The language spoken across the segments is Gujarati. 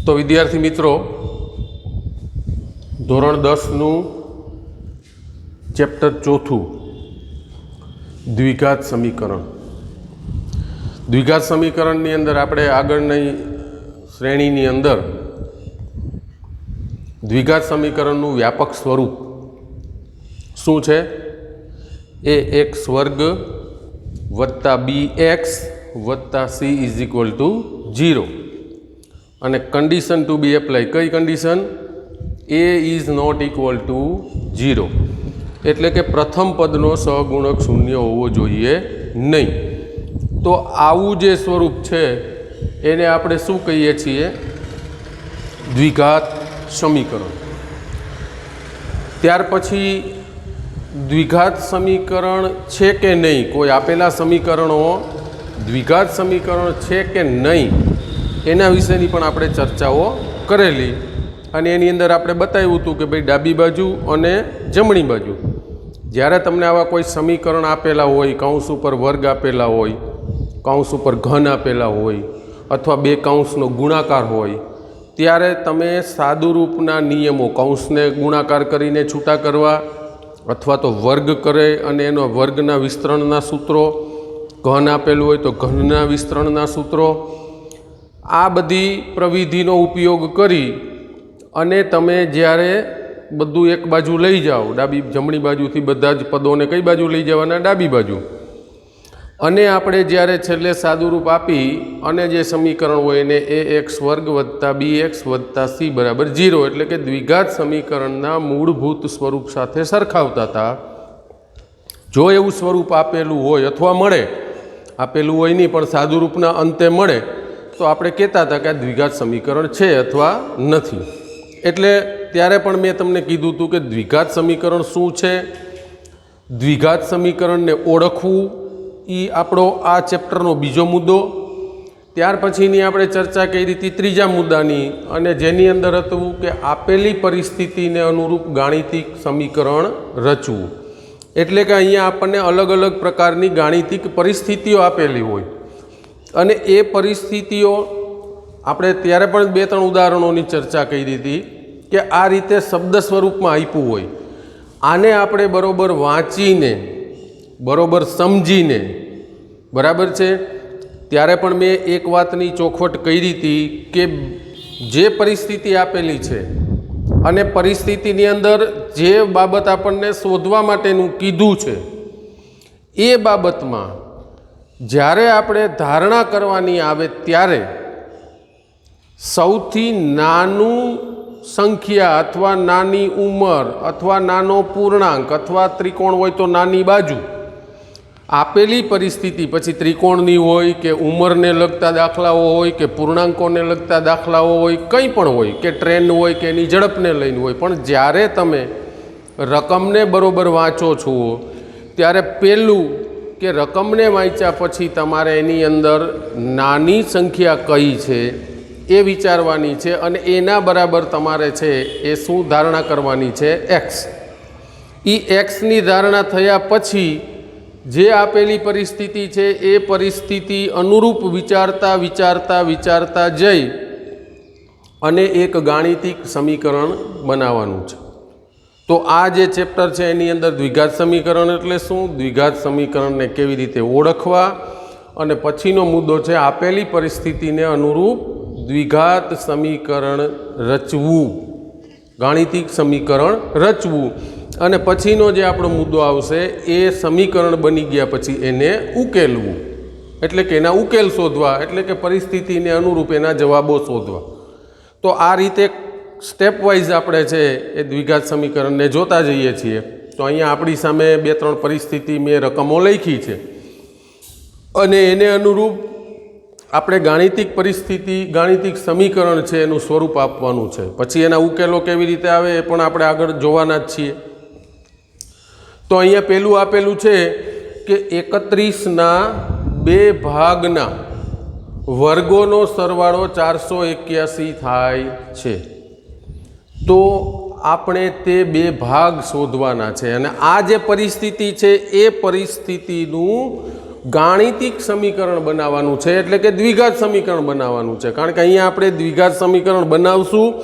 तो विद्यार्थी मित्रों, धोरण 10 चेप्टर 4 द्विघात समीकरण। द्विघात समीकरण अंदर आपणे आगळनी श्रेणी अंदर द्विघात समीकरण व्यापक स्वरूप शू है? ax वर्ग वत्ता bx वत्ता c इज इक्वल टू 0 અને कंडीशन टू बी एप्लाय। कई condition? a is not equal to 0 एटले के प्रथम पदनो सहगुणक शून्य होवो जोईए नहीं। तो आवुं जे स्वरूप है एने आपणे शुं कहीए छीए? द्विघात समीकरण। त्यार पछी द्विघात समीकरण छे के नहीं, कोई आपेला समीकरणों द्विघात समीकरण छे के नहीं एना विषयनी पण आपणे चर्चाओ करेली अने एनी अंदर आपणे बताव्युं हतुं के भाई डाबी बाजू अने जमणी बाजू ज्यारे तमने आवा कोई समीकरण आपेला होय, कौंस उपर वर्ग आपेला होय, कौंस उपर घन आपेला होय अथवा बे कौंसनो गुणाकार होय त्यारे तमे सादुरूपना नियमों कौंसने गुणाकार करीने छूटा करवा अथवा तो वर्ग करे अने एनो वर्गना विस्तरणना सूत्रों, घन आपेलुं होय तो घनना विस्तरणना सूत्रों, आ बधी प्रविधिनो उपयोग करी अने तमे ज्यारे बधुं एक बाजू लई जाओ, डाबी जमणी बाजूथी बधा ज पदोने कई बाजू लई जवाना? डाबी बाजू। अने आपणे ज्यारे छेल्ले सादुरूप आपी अने जे समीकरण होय एने ax वर्ग वत्ता bx वत्ता c बराबर 0 एटले के द्विघात समीकरणना मूलभूत स्वरूप साथे सरखावता था। जो एवुं स्वरूप आपेलुं होय अथवा मळे, आपेलुं होय नहीं पण सादुरूपना अंते मळे तो आपणे कहेता था कि द्विघात समीकरण छे अथवा नथी। एटले त्यारे पण मैं तमने कीधुं हतुं कि द्विघात समीकरण शुं छे, द्विघात समीकरणने ओळखवुं ई आपणो आ चेप्टरनो बीजो मुद्दो। त्यार पछीनी आपणे चर्चा करी थी त्रीजा मुद्दानी अने जेनी अंदर हतुं कि आपेली परिस्थितिने अनुरूप गाणितिक समीकरण रचवुं। एटले कि अहींया आपणने अलग अलग प्रकारनी गाणितिक परिस्थितिओ आपेली होय अने ए परिस्थितिओ आपणे त्यारे पण 2-3 उदाहरणोनी चर्चा करी थी कि आ रीते शब्द स्वरूपमां आप्युं होय, आने आपणे बरोबर वाँचीने बरोबर समझीने बराबर है त्यारे पण मैं एक वातनी चोखवट करी थी कि जे परिस्थिति आपेली है अने परिस्थितिनी अंदर जे बाबत आपणने शोधवा माटेनुं कीधुं छे ए बाबतमां ज्यारे आपणे धारणा करवानी आवे त्यारे सौथी नानुं संख्या अथवा नानी उमर अथवा नानो पूर्णांक अथवा त्रिकोण होय तो नानी बाजू आपेली परिस्थिति पछी त्रिकोणनी होय के उमरने लगता दाखलाओ होय के पूर्णांकोने लगता दाखलाओ होय कंई पण होय के ट्रेन होय के एनी झड़पने लईने होय पण ज्यारे तमे रकमने बरोबर वाँचो छो त्यारे पेलुं के रकमने वाँच्या पछी तमारे एनी अंदर नानी संख्या कई छे ए विचारवानी छे अने एना बराबर तमारे छे ए शुं धारणा करवानी छे? एक्स। ई एक्स नी धारणा थया पछी जे आपेली परिस्थिति है ए परिस्थिति अनुरूप विचारता विचारता विचारता जई अने एक गाणितिक समीकरण बनावानुं छे। तो आ जे चेप्टर है एनी अंदर द्विघात समीकरण एटले शुं, द्विघात समीकरण ने केवी रीते ओळखवा अने पछीनो मुद्दो है आपेली परिस्थिति ने अनुरूप द्विघात समीकरण रचवुं, गाणितिक समीकरण रचवुं अने पछीनो जे आपणो मुद्दो आवशे ए समीकरण बनी गया पछी एने उकेलवुं एटले के एना उकेल शोधवा एटले के परिस्थितिने अनुरूप एना जवाबो शोधवा। तो आ रीते स्टेप वाइज आपणे छे ए द्विघात समीकरणने जोता जईए छीए। तो अहींया आपणी सामे 2-3 परिस्थिति में रकमों लखी छे अने एने अनुरूप आपणे गाणितिक परिस्थिति गाणितिक समीकरण छे एनुं स्वरूप आपवानुं छे। पछी एना उकेलो केवी रीते आवे ए पण आपणे आगळ जोवाना ज छीए। तो अहींया पेलुं आपेलुं छे कि 31 ना 2 भागना वर्गोनो सरवाळो 481 थाय छे। तो आपणे ते 2 भाग शोधवाना छे अने आ जे परिस्थिति छे ए परिस्थितिनुं ગાણિતિક સમીકરણ બનાવવાનું છે, એટલે કે દ્વિઘાત સમીકરણ બનાવવાનું છે. કારણ કે અહીંયા આપણે દ્વિઘાત સમીકરણ બનાવશું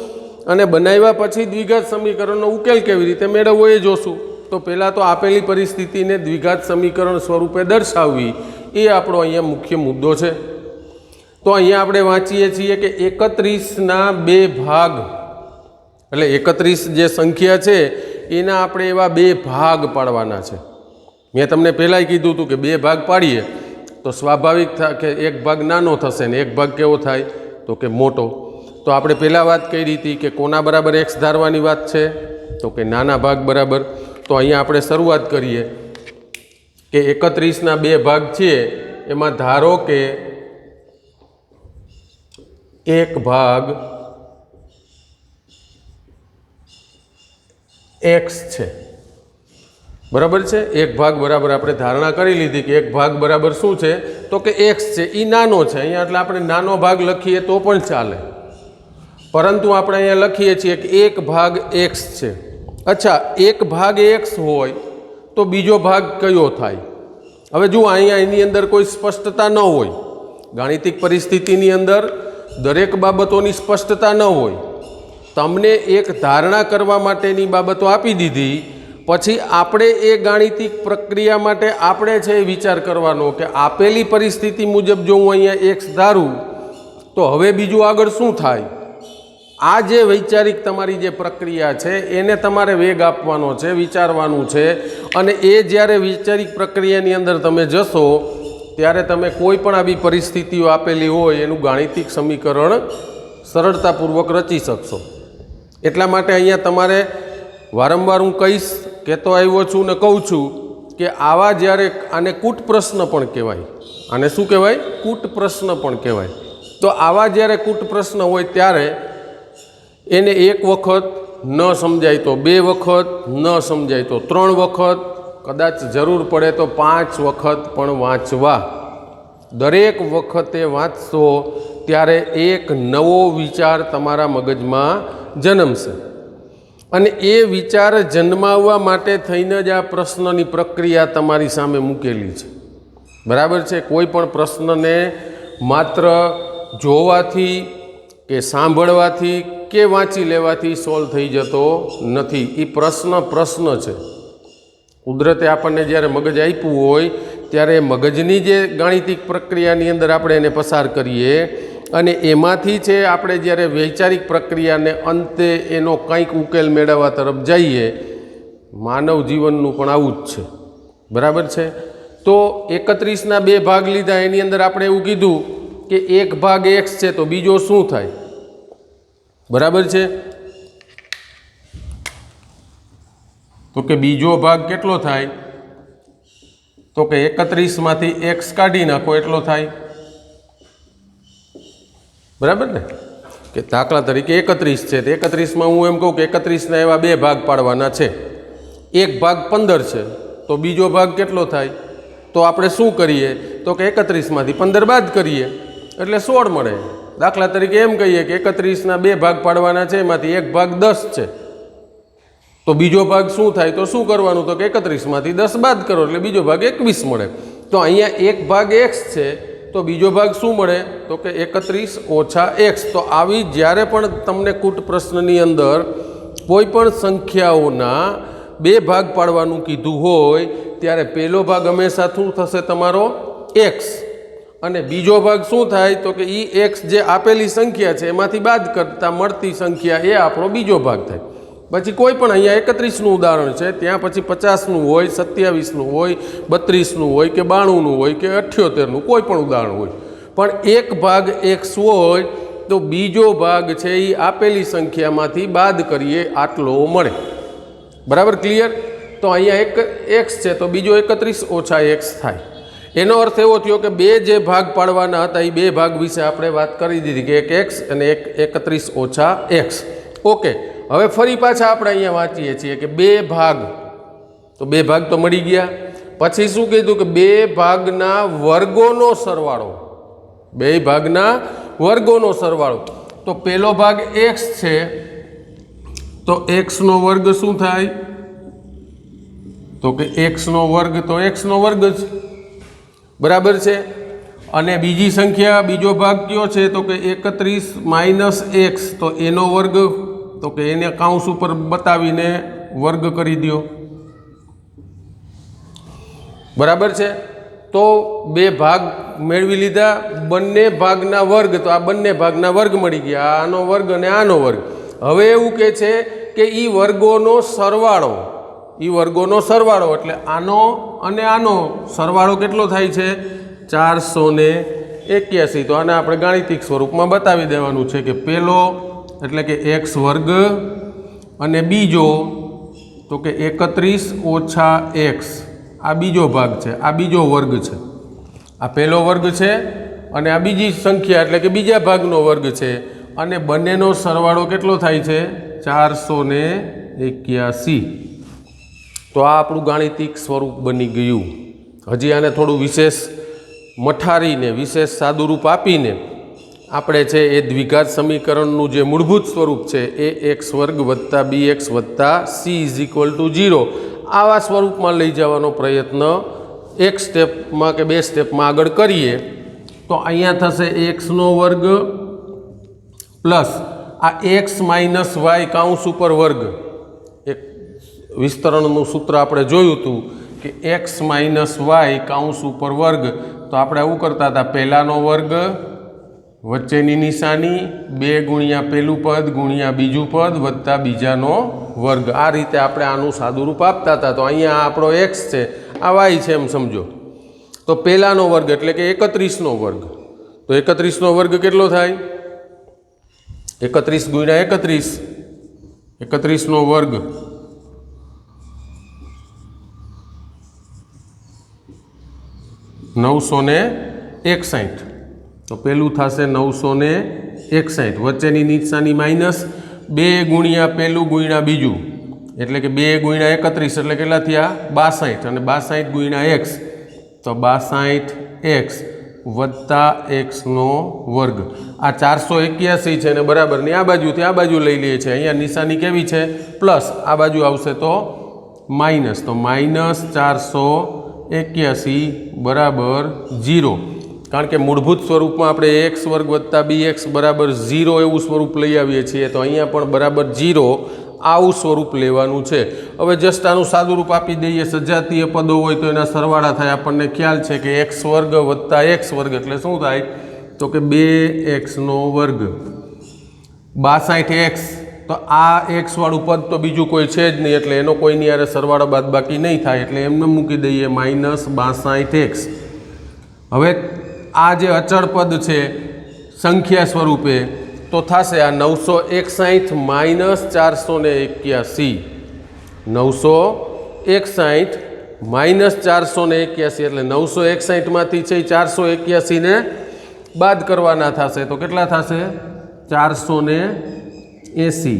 અને બનાવ્યા પછી દ્વિઘાત સમીકરણનો ઉકેલ કેવી રીતે મેળવવો એ જોશું. તો પહેલાં તો આપેલી પરિસ્થિતિને દ્વિઘાત સમીકરણ સ્વરૂપે દર્શાવવી એ આપણો અહીંયા મુખ્ય મુદ્દો છે. તો અહીંયા આપણે વાંચીએ છીએ કે 31ના 2 ભાગ, એટલે 31 જે સંખ્યા છે એના આપણે એવા 2 ભાગ પાડવાના છે. મેં તમને પહેલાંય કીધું હતું કે 2 ભાગ પાડીએ તો સ્વાભાવિક થાય કે એક ભાગ નાનો થશે ને એક ભાગ કેવો થાય તો કે મોટો. તો આપણે પહેલાં વાત કરી હતી કે કોના બરાબર x ધારવાની વાત છે તો કે નાના ભાગ બરાબર. તો અહીંયા આપણે શરૂઆત કરીએ કે 31ના 2 ભાગ છે એમાં ધારો કે એક ભાગ x છે, બરાબર છે. એક ભાગ બરાબર આપણે ધારણા કરી લીધી કે એક ભાગ બરાબર શું છે તો કે x છે, એ નાનો છે. અહીંયા એટલે આપણે નાનો ભાગ લખીએ તો પણ ચાલે, પરંતુ આપણે અહીંયા લખીએ છીએ કે એક ભાગ x છે. અચ્છા, એક ભાગ x હોય તો બીજો ભાગ કયો થાય? હવે જુઓ, અહીંયા એની અંદર કોઈ સ્પષ્ટતા ન હોય. ગાણિતિક પરિસ્થિતિની અંદર દરેક બાબતોની સ્પષ્ટતા ન હોય. તમને એક ધારણા કરવા માટેની બાબતો આપી દીધી, પછી આપણે એ ગાણિતિક પ્રક્રિયા માટે આપણે છે એ વિચાર કરવાનો કે આપેલી પરિસ્થિતિ મુજબ જો હું અહીંયા x ધારું તો હવે બીજું આગળ શું થાય. આ જે વૈચારિક તમારી જે પ્રક્રિયા છે એને તમારે વેગ આપવાનો છે, વિચારવાનું છે. અને એ જ્યારે વૈચારિક પ્રક્રિયાની અંદર તમે જશો ત્યારે તમે કોઈ પણ આવી પરિસ્થિતિઓ આપેલી હોય એનું ગાણિતિક સમીકરણ સરળતાપૂર્વક રચી શકશો. એટલા માટે અહીંયા તમારે વારંવાર હું કહીશ, કહેતો આવ્યો છું ને કહું છું કે આવા જ્યારે આને કૂટ પ્રશ્ન પણ કહેવાય, આને શું કહેવાય? કૂટ પ્રશ્ન પણ કહેવાય. તો આવા જ્યારે કૂટ પ્રશ્ન હોય ત્યારે એને એક વખત ન સમજાય તો 2 વખત, ન સમજાય તો 3 વખત, કદાચ જરૂર પડે તો 5 વખત પણ વાંચવા. દરેક વખતે વાંચશો ત્યારે એક નવો વિચાર તમારા મગજમાં જન્મશે. અને એ વિચાર જન્માવવા માટે થઈને જ આ પ્રશ્નની પ્રક્રિયા તમારી સામે મૂકેલી છે, બરાબર છે. કોઈ પણ પ્રશ્નને માત્ર જોવાથી કે સાંભળવાથી કે વાંચી લેવાથી સોલ્વ થઈ જતો નથી. એ પ્રશ્ન છે. કુદરતે આપણને જ્યારે મગજ આપ્યું હોય ત્યારે મગજની જે ગાણિતિક પ્રક્રિયાની અંદર આપણે એને પસાર કરીએ અને એમાંથી છે આપણે જ્યારે વૈચારિક પ્રક્રિયાને અંતે એનો કંઈક ઉકેલ મેળવવા તરફ જઈએ. માનવ જીવનનું પણ આવું જ છે, બરાબર છે. તો 31ના 2 ભાગ લીધા, એની અંદર આપણે એવું કીધું કે એક ભાગ x છે તો બીજો શું થાય, બરાબર છે. તો કે બીજો ભાગ કેટલો થાય તો કે 31માંથી x કાઢી નાખો એટલો થાય, બરાબર ને. કે દાખલા તરીકે 31 છે તો 31માં હું એમ કહું કે 31ના એવા 2 ભાગ પાડવાના છે. એક ભાગ 15 છે તો બીજો ભાગ કેટલો થાય? તો આપણે શું કરીએ તો કે 31માંથી 15 બાદ કરીએ એટલે 16 મળે. દાખલા તરીકે એમ કહીએ કે 31ના 2 ભાગ પાડવાના છે, એમાંથી એક ભાગ 10 છે તો બીજો ભાગ શું થાય? તો શું કરવાનું તો કે 31માંથી 10 બાદ કરો એટલે બીજો ભાગ 21 મળે. તો અહીંયા એક ભાગ x છે તો બીજો ભાગ શું મળે તો કે 31 ઓછા x. તો આવી જ્યારે પણ તમને કૂટ પ્રશ્નની અંદર કોઈ પણ સંખ્યાઓના 2 ભાગ પાડવાનું કીધું હોય ત્યારે પહેલો ભાગ હંમેશા શું થશે તમારો x, અને બીજો ભાગ શું થાય તો કે એ x જે આપેલી સંખ્યા છે એમાંથી બાદ કરતાં મળતી સંખ્યા એ આપણો બીજો ભાગ થાય. પછી કોઈ પણ અહીંયા 31નું ઉદાહરણ છે, ત્યાં પછી 50નું હોય, 27નું હોય, 32નું હોય કે 92નું હોય કે 78નું કોઈ પણ ઉદાહરણ હોય, પણ એક ભાગ x હોય તો બીજો ભાગ છે એ આપેલી સંખ્યામાંથી બાદ કરીએ આટલો મળે, બરાબર, ક્લિયર. તો અહીંયા એક x છે તો બીજો 31 ઓછા x થાય. એનો અર્થ એવો થયો કે 2 જે ભાગ પાડવાના હતા એ 2 ભાગ વિશે આપણે વાત કરી દીધી કે એક x અને એક 31 ઓછા x. ઓકે, હવે ફરી પાછા આપણે અહીંયા વાંચીએ છીએ કે 2 ભાગ, તો 2 ભાગ તો મળી ગયા. પછી શું કીધું કે 2 ભાગના વર્ગોનો સરવાળો, 2 ભાગના વર્ગોનો સરવાળો. તો પહેલો ભાગ x છે તો x નો વર્ગ શું થાય તો કે x નો વર્ગ તો x નો વર્ગ જ. બરાબર છે। અને બીજી સંખ્યા બીજો ભાગ કયો છે તો કે 31 - x, તો એનો વર્ગ, તો કે એને કાઉન્સ ઉપર બતાવીને વર્ગ કરી દો। બરાબર છે। તો બે ભાગ મેળવી લીધા, બંને ભાગના વર્ગ, તો આ બંને ભાગના વર્ગ મળી ગયા, આનો વર્ગ અને આનો વર્ગ। હવે એવું કહે છે કે ઈ વર્ગોનો સરવાળો, એટલે આનો અને આનો સરવાળો કેટલો થાય છે? 481। તો આને આપણે ગાણિતિક સ્વરૂપમાં બતાવી દેવાનું છે કે પહેલો એટલે કે x વર્ગ અને બીજો તો કે 31 - x, આ બીજો ભાગ છે, આ બીજો વર્ગ છે, આ પહેલો વર્ગ છે અને આ બીજી સંખ્યા એટલે કે બીજા ભાગનો વર્ગ છે, અને બંનેનો સરવાળો કેટલો થાય છે? 481। તો આ આપણું ગાણિતિક સ્વરૂપ બની ગયું। હજી આને થોડું વિશેષ મઠારીને, વિશેષ સાદું રૂપ આપીને આપણે છે એ દ્વિઘાત સમીકરણનું જે મૂળભૂત સ્વરૂપ છે એ x વર્ગ વત્તા bx વત્તા c = 0 આવા સ્વરૂપમાં લઈ જવાનો પ્રયત્ન એક સ્ટેપમાં કે બે સ્ટેપમાં આગળ કરીએ તો અહીંયા થશે x નો વર્ગ પ્લસ આ x - y કાઉન્સ ઉપર વર્ગ। એક વિસ્તરણનું સૂત્ર આપણે જોયું હતું કે x - y કાઉન્સ ઉપર વર્ગ, તો આપણે આવું કરતા હતા, પહેલાનો વર્ગ વચ્ચેની નિશાની 2 ગુણ્યા પહેલું પદ ગુણ્યા બીજું પદ વત્તા બીજાનો વર્ગ, આ રીતે આપણે આનું સાદું રૂપ આપતા હતા। તો અહીંયા આપણો x છે, આ y છે એમ સમજો। તો પહેલાનો વર્ગ એટલે કે 31નો વર્ગ, તો 31નો વર્ગ કેટલો થાય? 31 ગુણ્યા 31, 31નો વર્ગ = 961। તો પહેલું થશે 961, વચ્ચેની નિશાની માઇનસ 2 ગુણ્યા પહેલું ગુણ્યા બીજું એટલે કે 2 ગુણ્યા 31 એટલે કેટલા થયા? 62, અને 62 ગુણ્યા x તો 62x વત્તા x નો વર્ગ। આ 481 છે ને બરાબરની આ બાજુથી આ બાજુ લઈ લઈએ છીએ, અહીંયા નિશાની કેવી છે? પ્લસ, આ બાજુ આવશે તો માઇનસ, તો -481 બરાબર 0, કારણ કે મૂળભૂત સ્વરૂપમાં આપણે x વર્ગ વત્તા bx બરાબર 0 એવું સ્વરૂપ લઈ આવીએ છીએ, તો અહીંયા પણ બરાબર 0 આવું સ્વરૂપ લેવાનું છે। હવે જસ્ટ આનું સાદું રૂપ આપી દઈએ, સજાતીય પદો હોય તો એના સરવાળા થાય। આપણને ખ્યાલ છે કે x વર્ગ વત્તા x વર્ગ એટલે શું થાય? તો કે 2x નો વર્ગ, 62x, તો આ x વાળું પદ તો બીજું કોઈ છે જ નહીં એટલે એનો કોઈની યારે સરવાળો બાદબાકી નહીં થાય, એટલે એમને મૂકી દઈએ -62x। હવે આ જે અચળ પદ છે સંખ્યા સ્વરૂપે તો થશે આ 961 - 481, 961 - 481 એટલે 961માંથી છે 481 ને બાદ કરવાના થશે, તો કેટલા થશે? 480।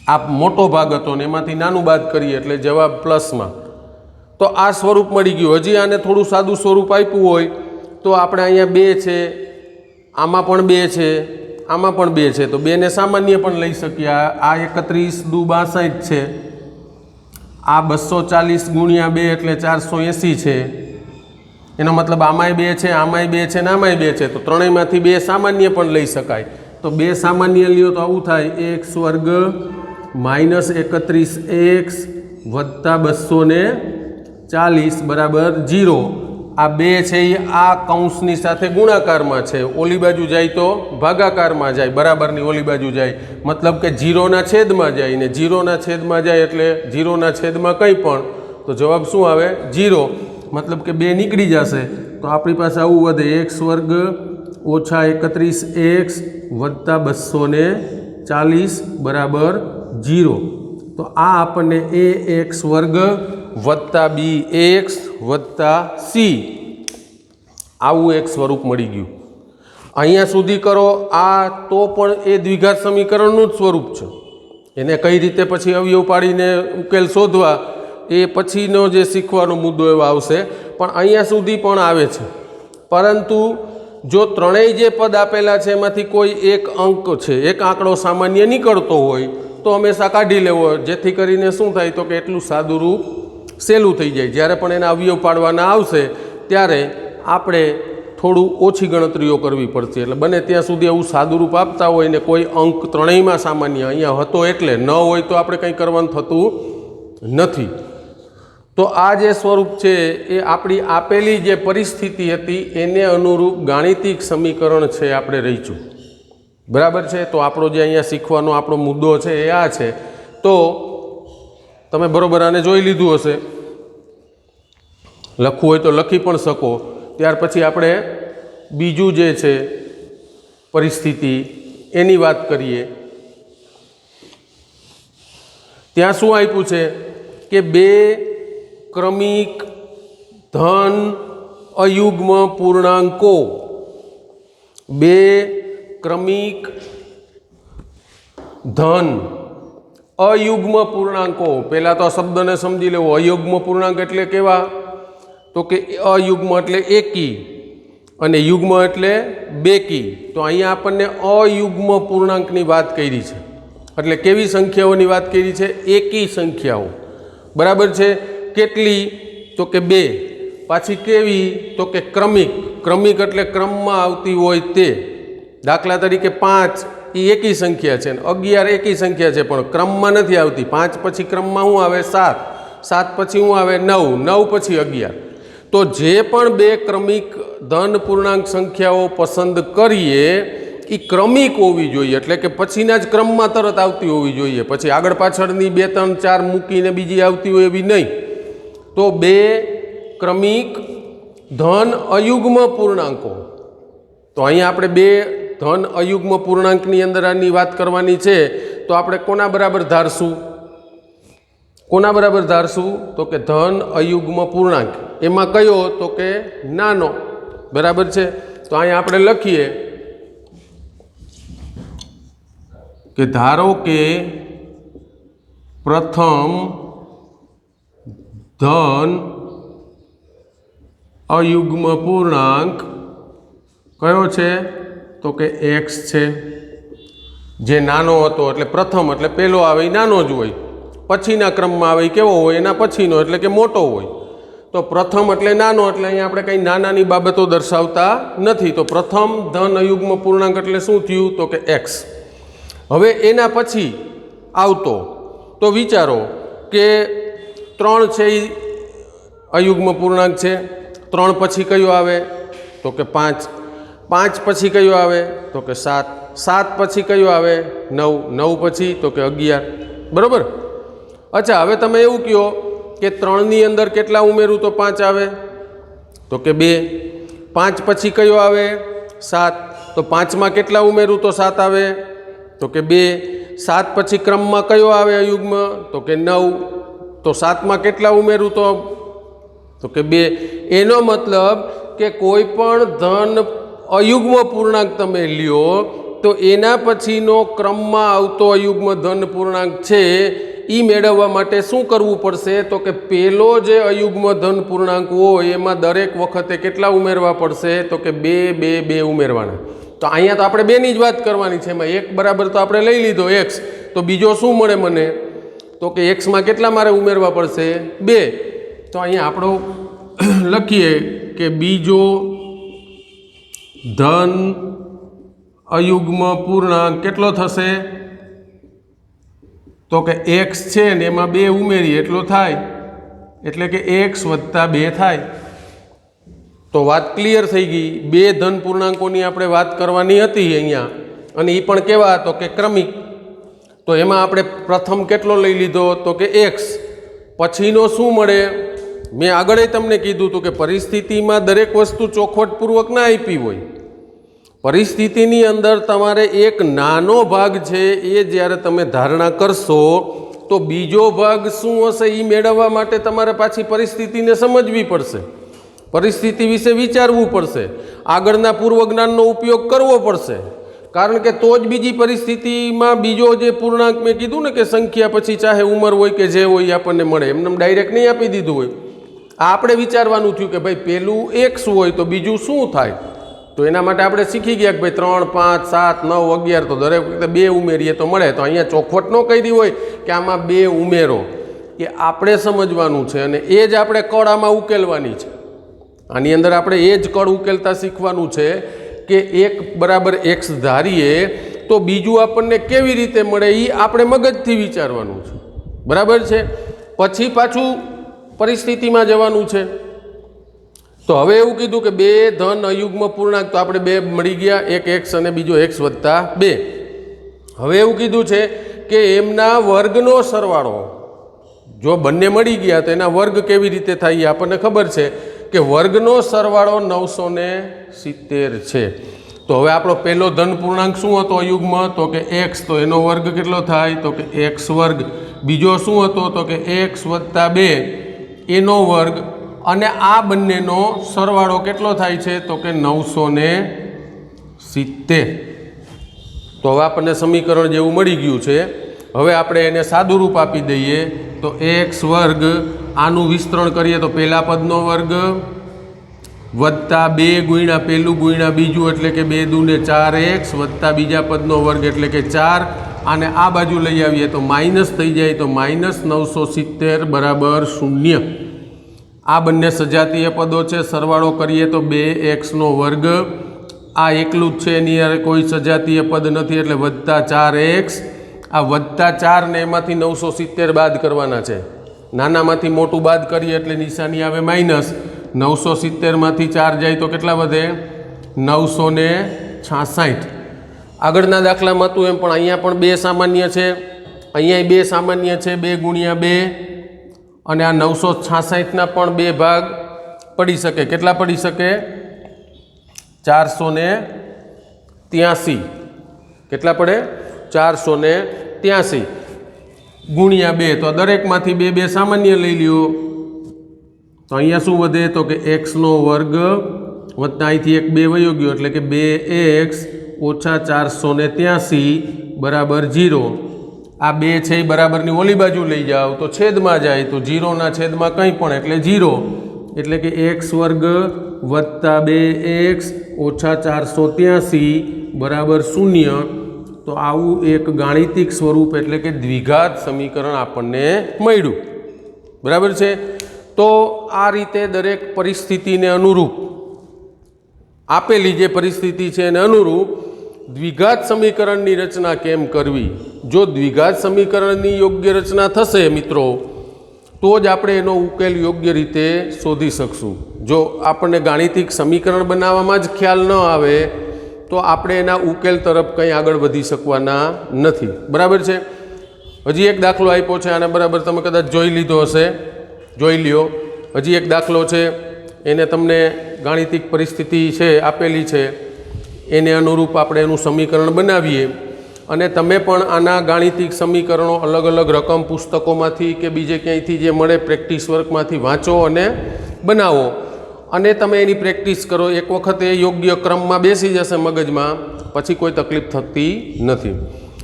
આ મોટો ભાગ હતો ને એમાંથી નાનું બાદ કરીએ એટલે જવાબ પ્લસમાં। તો આ સ્વરૂપ મળી ગયું। હજી આને થોડું સાદું સ્વરૂપ આપ્યું હોય તો આપણે અહીંયા 2 છે, આમાં પણ 2 છે, આમાં પણ 2 છે, તો 2 ને સામાન્ય પણ લઈ શકીએ। આ 31 દુ 62 છે, આ 240 ગુણ્યા 2 એટલે 480 છે, એનો મતલબ આમાંય 2 છે, આમાંય 2 છે ને આમાંય 2 છે, તો ત્રણેયમાંથી 2 સામાન્ય પણ લઈ શકાય। તો 2 સામાન્ય લ્યો તો આવું થાય, x વર્ગ -31x વત્તા 240 બરાબર 0। આ 2 છે એ આ કૌંસની સાથે ગુણાકારમાં છે, ઓલી બાજુ જાય તો ભાગાકારમાં જાય, બરાબરની ઓલી બાજુ જાય, મતલબ કે 0ના છેદમાં જાય, ને 0ના છેદમાં જાય એટલે 0ના છેદમાં કંઈ પણ, તો જવાબ શું આવે? 0, મતલબ કે 2 નીકળી જશે, તો આપણી પાસે આવું વધે x વર્ગ -31x વત્તા 240 બરાબર 0। તો આ આપણને ax વર્ગ વત્તા bx વત્તા c આવું એક સ્વરૂપ મળી ગયું। અહીંયા સુધી કરો, આ તો પણ એ દ્વિઘાત સમીકરણનું જ સ્વરૂપ છે, એને કઈ રીતે પછી અવયવ પાડીને ઉકેલ શોધવા એ પછીનો જે શીખવાનો મુદ્દો એવો આવશે, પણ અહીંયા સુધી પણ આવે છે। પરંતુ જો ત્રણેય જે પદ આપેલા છે એમાંથી કોઈ એક અંક છે, એક આંકડો સામાન્ય નીકળતો હોય તો હંમેશા કાઢી લેવો, જેથી કરીને શું થાય તો કે એટલું સાદું રૂપ સહેલું થઈ જાય। જ્યારે પણ એના અવયવ પાડવાના આવશે ત્યારે આપણે થોડું ઓછી ગણતરીઓ કરવી પડશે। એટલે બને ત્યાં સુધી એવું સાદુરૂપ આપતા હોય ને કોઈ અંક ત્રણેયમાં સામાન્ય અહીંયા હતો એટલે ન હોય તો આપણે કંઈ કરવાનું થતું નથી। તો આ જે સ્વરૂપ છે એ આપણી આપેલી જે પરિસ્થિતિ હતી એને અનુરૂપ ગાણિતિક સમીકરણ છે આપણે રહીશું, બરાબર છે। તો આપણો જે અહીંયા શીખવાનો આપણો મુદ્દો છે એ આ છે। તો તમે બરાબર આને જોઈ લીધું હશે, લખવું હોય તો લખી પણ શકો। ત્યાર પછી આપણે બીજું જે છે પરિસ્થિતિ એની વાત કરીએ। ત્યાં શું આપ્યું છે કે બે ક્રમિક ધન અયુગ્મ પૂર્ણાંકો, બે ક્રમિક ધન અયુગ્મ પૂર્ણાંકો। પહેલાં તો આ શબ્દને સમજી લેવો। અયુગ્મ પૂર્ણાંક એટલે કેવા? તો કે અયુગ્મ એટલે એકી અને યુગ્મ એટલે બેકી। તો અહીંયા આપણને અયુગ્મ પૂર્ણાંકની વાત કરી છે, એટલે કેવી સંખ્યાઓની વાત કરી છે? એકી સંખ્યાઓ, બરાબર છે। કેટલી? તો કે બે। પાછી કેવી? તો કે ક્રમિક। ક્રમિક એટલે ક્રમમાં આવતી હોય તે। દાખલા તરીકે 5 એ એકી સંખ્યા છે, 11 એકી સંખ્યા છે પણ ક્રમમાં નથી આવતી। 5 પછી ક્રમમાં શું આવે? 7, 7 પછી શું આવે? 9, 9 પછી 11। તો જે પણ બે ક્રમિક ધન પૂર્ણાંક સંખ્યાઓ પસંદ કરીએ એ ક્રમિક હોવી જોઈએ, એટલે કે પછીના જ ક્રમમાં તરત આવતી હોવી જોઈએ, પછી આગળ પાછળની 2, 3, 4 મૂકીને બીજી આવતી હોય એવી નહીં। તો બે ક્રમિક ધન અયુગ્મ પૂર્ણાંકો। તો અહીંયા આપણે બે ધન અયુગ્મ પૂર્ણાંકની અંદર આની વાત કરવાની છે। તો આપણે કોના બરાબર ધારશું? કોના બરાબર ધારશું? તો કે ધન અયુગ્મ પૂર્ણાંક। એમાં કયો? તો કે નાનો, બરાબર છે। તો અહીંયા આપણે લખીએ કે ધારો કે પ્રથમ ધન અયુગ્મ પૂર્ણાંક કયો છે? તો કે x છે, જે નાનો હતો। એટલે પ્રથમ એટલે પહેલો આવે એ નાનો જ હોય, પછીના ક્રમમાં આવે એ કેવો હોય? એના પછીનો એટલે કે મોટો હોય। તો પ્રથમ એટલે નાનો, એટલે અહીંયા આપણે કંઈ નાનાની બાબતો દર્શાવતા નથી। તો પ્રથમ ધન અયુગ્મ પૂર્ણાંક એટલે શું થયું? તો કે x। હવે એના પછી આવતો તો વિચારો કે 3 છે એ અયુગ્મ પૂર્ણાંક છે। 3 પછી કયો આવે? તો કે 5, 5 પછી કયો આવે? તો કે 7, 7 પછી કયો આવે? 9, 9 પછી તો કે 11, બરાબર। અચ્છા, હવે તમે એવું કહો કે 3ની અંદર કેટલા ઉમેરું તો 5 આવે? તો કે 2। 5 પછી કયો આવે? 7, તો 5માં કેટલા ઉમેરું તો 7 આવે? તો કે 2। 7 પછી ક્રમમાં કયો આવે અયુગ્મ? તો કે 9, તો 7માં કેટલા ઉમેરું તો કે 2। એનો મતલબ કે કોઈ પણ ધન અયુગ્મ પૂર્ણાંક તમે લ્યો તો એના પછીનો ક્રમમાં આવતો અયુગ્મ ધન પૂર્ણાંક છે એ મેળવવા માટે શું કરવું પડશે? તો કે પહેલો જે અયુગ્મ ધન પૂર્ણાંક હોય એમાં દરેક વખતે કેટલા ઉમેરવા પડશે? તો કે 2, 2, 2 ઉમેરવાના। તો અહીંયા તો આપણે બેની જ વાત કરવાની છે। એમાં 1 બરાબર તો આપણે લઈ લીધો x, તો બીજો શું મળે મને? તો કે xમાં કેટલા મારે ઉમેરવા પડશે? 2। તો અહીંયા આપણો લખીએ કે બીજો ધન અયુગ્મ પૂર્ણાંક કેટલો થશે? તો કે x છે ને એમાં 2 ઉમેરીએ એટલો થાય, એટલે કે x + 2 થાય। તો વાત ક્લિયર થઈ ગઈ। બે ધન પૂર્ણાંકોની આપણે વાત કરવાની હતી અહીંયા, અને એ પણ કેવા? તો કે ક્રમિક। તો એમાં આપણે પ્રથમ કેટલો લઈ લીધો? તો કે x। પછીનો શું મળે? મેં આગળ તમને કીધું હતું કે પરિસ્થિતિમાં દરેક વસ્તુ ચોખવટપૂર્વક ના આપી હોય। પરિસ્થિતિની અંદર તમારે એક નાનો ભાગ છે એ જ્યારે તમે ધારણા કરશો તો બીજો ભાગ શું હશે એ મેળવવા માટે તમારે પાછી પરિસ્થિતિને સમજવી પડશે, પરિસ્થિતિ વિશે વિચારવું પડશે, આગળના પૂર્વજ્ઞાનનો ઉપયોગ કરવો પડશે। કારણ કે તો જ બીજી પરિસ્થિતિમાં બીજો જે પૂર્ણાંક મેં કીધું ને કે સંખ્યા પછી ચાહે ઉંમર હોય કે જે હોય આપણને મળે, એમને ડાયરેક્ટ નહીં આપી દીધું હોય। આપણે વિચારવાનું થયું કે ભાઈ પહેલું x હોય તો બીજું શું થાય? તો એના માટે આપણે શીખી ગયા કે ભાઈ 3, 5, 7, 9, 11 તો દરેક વખતે 2 ઉમેરીએ તો મળે। તો અહીંયા ચોખવટ ન કરી હોય કે આમાં 2 ઉમેરો, એ આપણે સમજવાનું છે અને એ જ આપણે કળ આમાં ઉકેલવાની છે. આની અંદર આપણે એ જ કળ ઉકેલતા શીખવાનું છે કે 1 બરાબર x ધારીએ તો બીજું આપણને કેવી રીતે મળે એ આપણે મગજથી વિચારવાનું છે. બરાબર છે. પછી પાછું પરિસ્થિતિમાં જવાનું છે. તો હવે એવું કીધું કે 2 ધન અયુગ્મ પૂર્ણાંક, તો આપણે 2 મળી ગયા, એક x અને બીજો x વત્તા 2. હવે એવું કીધું છે કે એમના વર્ગનો સરવાળો, જો બંને મળી ગયા તો એના વર્ગ કેવી રીતે થાય એ આપણને ખબર છે કે વર્ગનો સરવાળો 970 છે. તો હવે આપણો પહેલો ધન પૂર્ણાંક શું હતો અયુગ્મ? તો કે x, તો એનો વર્ગ કેટલો થાય? તો કે x વર્ગ. બીજો શું હતો? તો કે x વત્તા 2 એનો વર્ગ, અને આ બંનેનો સરવાળો કેટલો થાય છે? તો કે 970. તો હવે આપણને સમીકરણ જેવું મળી ગયું છે. હવે આપણે એને સાદું રૂપ આપી દઈએ તો x વર્ગ, આનું વિસ્તરણ કરીએ તો પહેલા પદનો વર્ગ વત્તા 2 ગુણ્યા પહેલું ગુણ્યા બીજું એટલે કે 2 દૂને 4x વત્તા બીજા પદનો વર્ગ એટલે કે 4, અને આ બાજુ લઈ આવીએ તો માઇનસ થઈ જાય, તો -970 બરાબર 0. આ બંને સજાતીય પદો છે, સરવાળો કરીએ તો 2xનો વર્ગ, આ એકલું જ છે, એની યારે કોઈ સજાતીય પદ નથી એટલે વત્તા 4x. આ વત્તા 4 ને એમાંથી 970 બાદ કરવાના છે. નાનામાંથી મોટું બાદ કરીએ એટલે નિશાની આવે માઇનસ. 970માંથી 4 જાય તો કેટલા વધે? 966. આગળના દાખલામાં હતું એમ પણ અહીંયા પણ 2 સામાન્ય છે, અહીંયા 2 સામાન્ય છે, 2 ગુણ્યા 2, અને આ 966ના પણ 2 ભાગ પડી શકે. કેટલા પડી શકે? 483. કેટલા પડે? 483 ગુણ્યા 2, તો દરેકમાંથી 2 સામાન્ય લઈ લ્યો તો અહીંયા શું વધે? તો કે xનો વર્ગ વત્તા અહીંથી 1 2 વયો ગયો એટલે કે 2x ઓછા 483 બરાબર 0. આ 2 છે એ બરાબરની ઓલી બાજુ લઈ જાઓ તો છેદમાં જાય, તો 0ના છેદમાં કંઈ પણ એટલે 0, એટલે કે x વર્ગ વત્તા 2x ઓછા 483 બરાબર 0. તો આવું એક ગાણિતિક સ્વરૂપ એટલે કે દ્વિઘાત સમીકરણ આપણને મળ્યું. બરાબર છે. તો આ રીતે દરેક પરિસ્થિતિને અનુરૂપ, આપેલી જે પરિસ્થિતિ છે એને અનુરૂપ દ્વિઘાત સમીકરણની રચના કેમ કરવી. જો દ્વિઘાત સમીકરણની યોગ્ય રચના થશે મિત્રો, તો જ આપણે એનો ઉકેલ યોગ્ય રીતે શોધી શકશું. જો આપણને ગાણિતિક સમીકરણ બનાવવામાં જ ખ્યાલ ન આવે તો આપણે એના ઉકેલ તરફ કંઈ આગળ વધી શકવાના નથી. બરાબર છે. હજી એક દાખલો આપ્યો છે, આને બરાબર તમે કદાચ જોઈ લીધો હશે, જોઈ લ્યો. હજી એક દાખલો છે, એને તમને ગાણિતિક પરિસ્થિતિ છે આપેલી છે, એને અનુરૂપ આપણે એનું સમીકરણ બનાવીએ, અને તમે પણ આના ગાણિતિક સમીકરણો અલગ અલગ રકમ પુસ્તકોમાંથી કે બીજે ક્યાંયથી જે મળે પ્રેક્ટિસ વર્કમાંથી વાંચો અને બનાવો, અને તમે એની પ્રેક્ટિસ કરો. એક વખત એ યોગ્ય ક્રમમાં બેસી જશે મગજમાં, પછી કોઈ તકલીફ થતી નથી.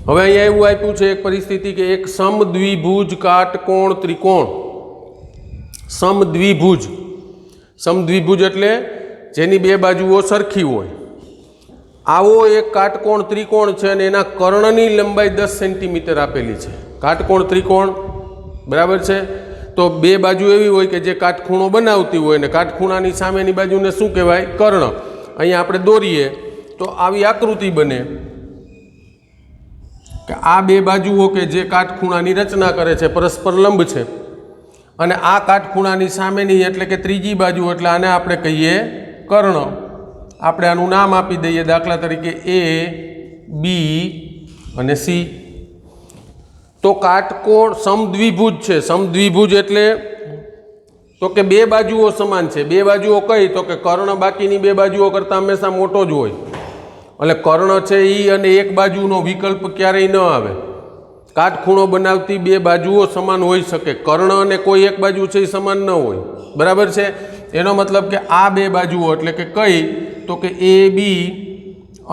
હવે અહીંયા એવું આપ્યું છે એક પરિસ્થિતિ કે એક સમદ્વિભુજ કાટકોણ ત્રિકોણ, સમદ્વિભુજ, સમદ્વિભુજ એટલે જેની 2 બાજુઓ સરખી હોય, આવો એક કાટકોણ ત્રિકોણ છે અને એના કર્ણની લંબાઈ 10 સેન્ટીમીટર આપેલી છે. કાટકોણ ત્રિકોણ, બરાબર છે. તો 2 બાજુ એવી હોય કે જે કાટખૂણો બનાવતી હોય, ને કાટખૂણાની સામેની બાજુને શું કહેવાય? કર્ણ. અહીંયા આપણે દોરીએ તો આવી આકૃતિ બને કે આ 2 બાજુઓ કે જે કાટખૂણાની રચના કરે છે પરસ્પર લંબ છે, અને આ કાટખૂણાની સામેની એટલે કે ત્રીજી બાજુ, એટલે આને આપણે કહીએ કર્ણ. આપણે આનું નામ આપી દઈએ, દાખલા તરીકે A, B અને C. તો કાટકોણ સમદ્વિભુજ છે. સમદ્વિભુજ એટલે તો કે 2 બાજુઓ સમાન છે. 2 બાજુઓ કઈ? તો કે કર્ણ બાકીની 2 બાજુઓ કરતાં હંમેશા મોટો જ હોય, એટલે કર્ણ છે એ અને એક બાજુનો વિકલ્પ ક્યારેય ન આવે. કાટખૂણો બનાવતી 2 બાજુઓ સમાન હોઈ શકે, કર્ણ અને કોઈ એક બાજુ છે એ સમાન ન હોય. બરાબર છે. એનો મતલબ કે આ 2 બાજુઓ એટલે કે કઈ? તો કે AB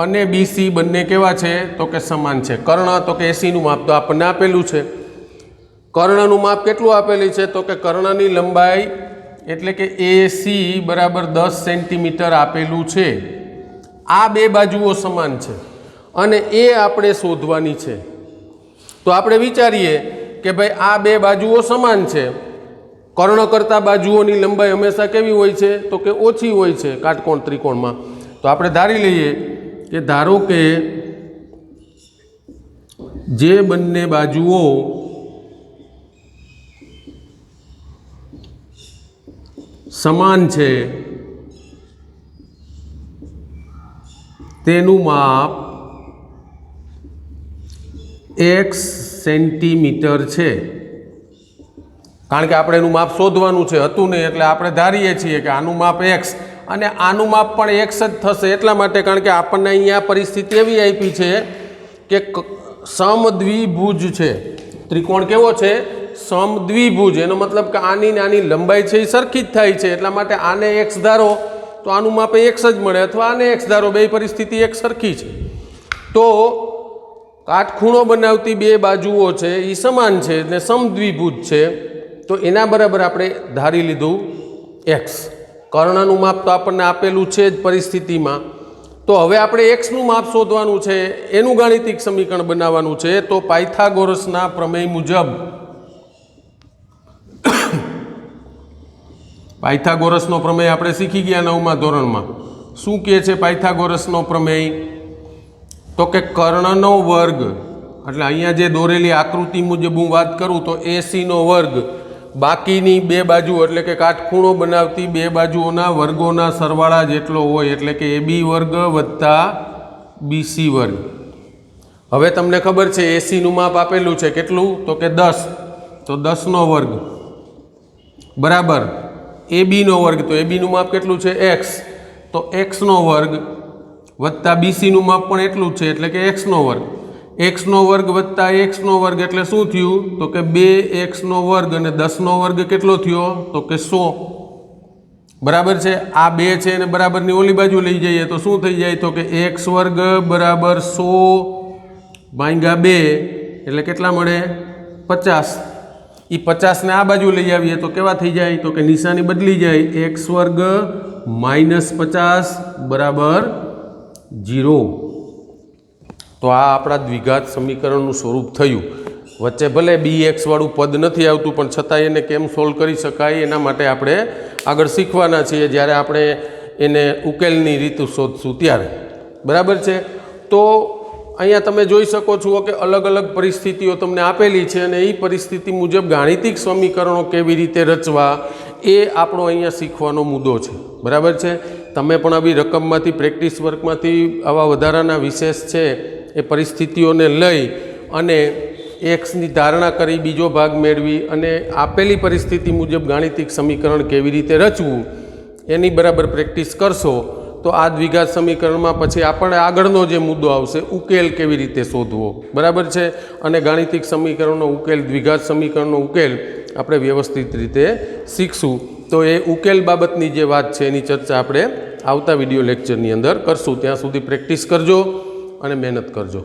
અને BC બંને કેવા છે? તો કે સમાન છે. કર્ણ તો કે 80નું માપ તો આપણને આપેલું છે. કર્ણનું માપ કેટલું આપેલું છે? તો કે કર્ણની લંબાઈ એટલે કે AC બરાબર 10 સેન્ટીમીટર આપેલું છે. આ 2 બાજુઓ સમાન છે અને એ આપણે શોધવાની છે. તો આપણે વિચારીએ કે ભાઈ આ બે બાજુઓ સમાન છે, કર્ણ કરતાં બાજુઓની લંબાઈ હંમેશા કેવી હોય છે તો કે ઓછી હોય છે કાટકોણ ત્રિકોણમાં. તો આપણે ધારી લઈએ કે ધારો કે જે બંને બાજુઓ સમાન છે તેનું માપ x સેન્ટીમીટર છે. કારણ કે આપણે એનું માપ શોધવાનું છે, હતું નહીં એટલે આપણે ધારીએ છીએ કે આનું માપ x અને આનું માપ પણ x જ થશે. એટલા માટે કારણ કે આપણને અહીંયા પરિસ્થિતિ એવી આપી છે કે સમદ્વિભુજ છે. ત્રિકોણ કેવો છે? સમદ્વિભુજ. એનો મતલબ કે આની ને આની લંબાઈ છે એ સરખી જ થાય છે. એટલા માટે આને x ધારો તો આનું માપ x જ મળે, અથવા આને x ધારો, બે પરિસ્થિતિ એક સરખી છે. તો કાટખૂણો બનાવતી બે બાજુઓ છે એ સમાન છે ને સમદ્વિભુજ છે. તો એના બરાબર આપણે ધારી લીધું x. કર્ણનું માપ તો આપણને આપેલું છે જ પરિસ્થિતિમાં. તો હવે આપણે xનું માપ શોધવાનું છે, એનું ગાણિતિક સમીકરણ બનાવવાનું છે. તો પાયથાગોરસના પ્રમેય મુજબ, પાયથાગોરસનો પ્રમેય આપણે શીખી ગયા 9મા ધોરણમાં. શું કહે છે પાયથાગોરસનો પ્રમેય? તો કે કર્ણનો વર્ગ, એટલે અહીંયા જે દોરેલી આકૃતિ મુજબ હું વાત કરું તો AC નો વર્ગ બાકીની બે બાજુ એટલે કે કાટખૂણો બનાવતી બે બાજુઓના વર્ગોના સરવાળા જેટલો હોય, એટલે કે AB વર્ગ વત્તા BC વર્ગ. હવે તમને ખબર છે AC નું માપ આપેલું છે કેટલું? તો કે 10. તો 10 નો વર્ગ બરાબર AB નો વર્ગ. તો AB નું માપ કેટલું છે? x. તો x નો વર્ગ વત્તા BC નું માપ પણ એટલું જ છે, એટલે કે x નો વર્ગ. x નો વર્ગ વત્તા x નો વર્ગ એટલે શું થયું? તો કે 2x નો વર્ગ અને 10 નો વર્ગ કેટલો થયો? તો કે 100. બરાબર છે. આ 2 છે અને બરાબરની ઓલી બાજુ લઈ જઈએ તો શું થઈ જાય? તો કે x વર્ગ બરાબર 100 ભાગ્યા 2 એટલે કેટલા મળે? 50. એ 50 ને આ બાજુ લઈ આવીએ તો કેવા થઈ જાય? તો કે નિશાની બદલી જાય. x વર્ગ માઇનસ 50 બરાબર 0. તો આ આપણા દ્વિઘાત સમીકરણનું સ્વરૂપ થયું. વચ્ચે ભલે bx વાળું પદ નથી આવતું, પણ છતાં એને કેમ સોલ્વ કરી શકાય એના માટે આપણે આગળ શીખવાના છીએ જ્યારે આપણે એને ઉકેલની રીત શોધશું ત્યારે. બરાબર છે. તો અહીંયા તમે જોઈ શકો છો કે અલગ અલગ પરિસ્થિતિઓ તમને આપેલી છે અને એ પરિસ્થિતિ મુજબ ગાણિતિક સમીકરણો કેવી રીતે રચવા એ આપણો અહીંયા શીખવાનો મુદ્દો છે. બરાબર છે. તમે પણ આવી રકમમાંથી, પ્રેક્ટિસ વર્કમાંથી આવા વધારાના વિશેષ છે એ પરિસ્થિતિઓને લઈ અને એક્સની ધારણા કરી બીજો ભાગ મેળવી અને આપેલી પરિસ્થિતિ મુજબ ગાણિતિક સમીકરણ કેવી રીતે રચવું એની બરાબર પ્રેક્ટિસ કરશો તો આ દ્વિઘાત સમીકરણમાં પછી આપણે આગળનો જે મુદ્દો આવશે ઉકેલ કેવી રીતે શોધવો. બરાબર છે. અને ગાણિતિક સમીકરણનો ઉકેલ, દ્વિઘાત સમીકરણનો ઉકેલ આપણે વ્યવસ્થિત રીતે શીખશું. તો એ ઉકેલ બાબતની જે વાત છે એની ચર્ચા આપણે આવતા વિડીયો લેક્ચરની અંદર કરશું. ત્યાં સુધી પ્રેક્ટિસ કરજો અને મહેનત કરજો.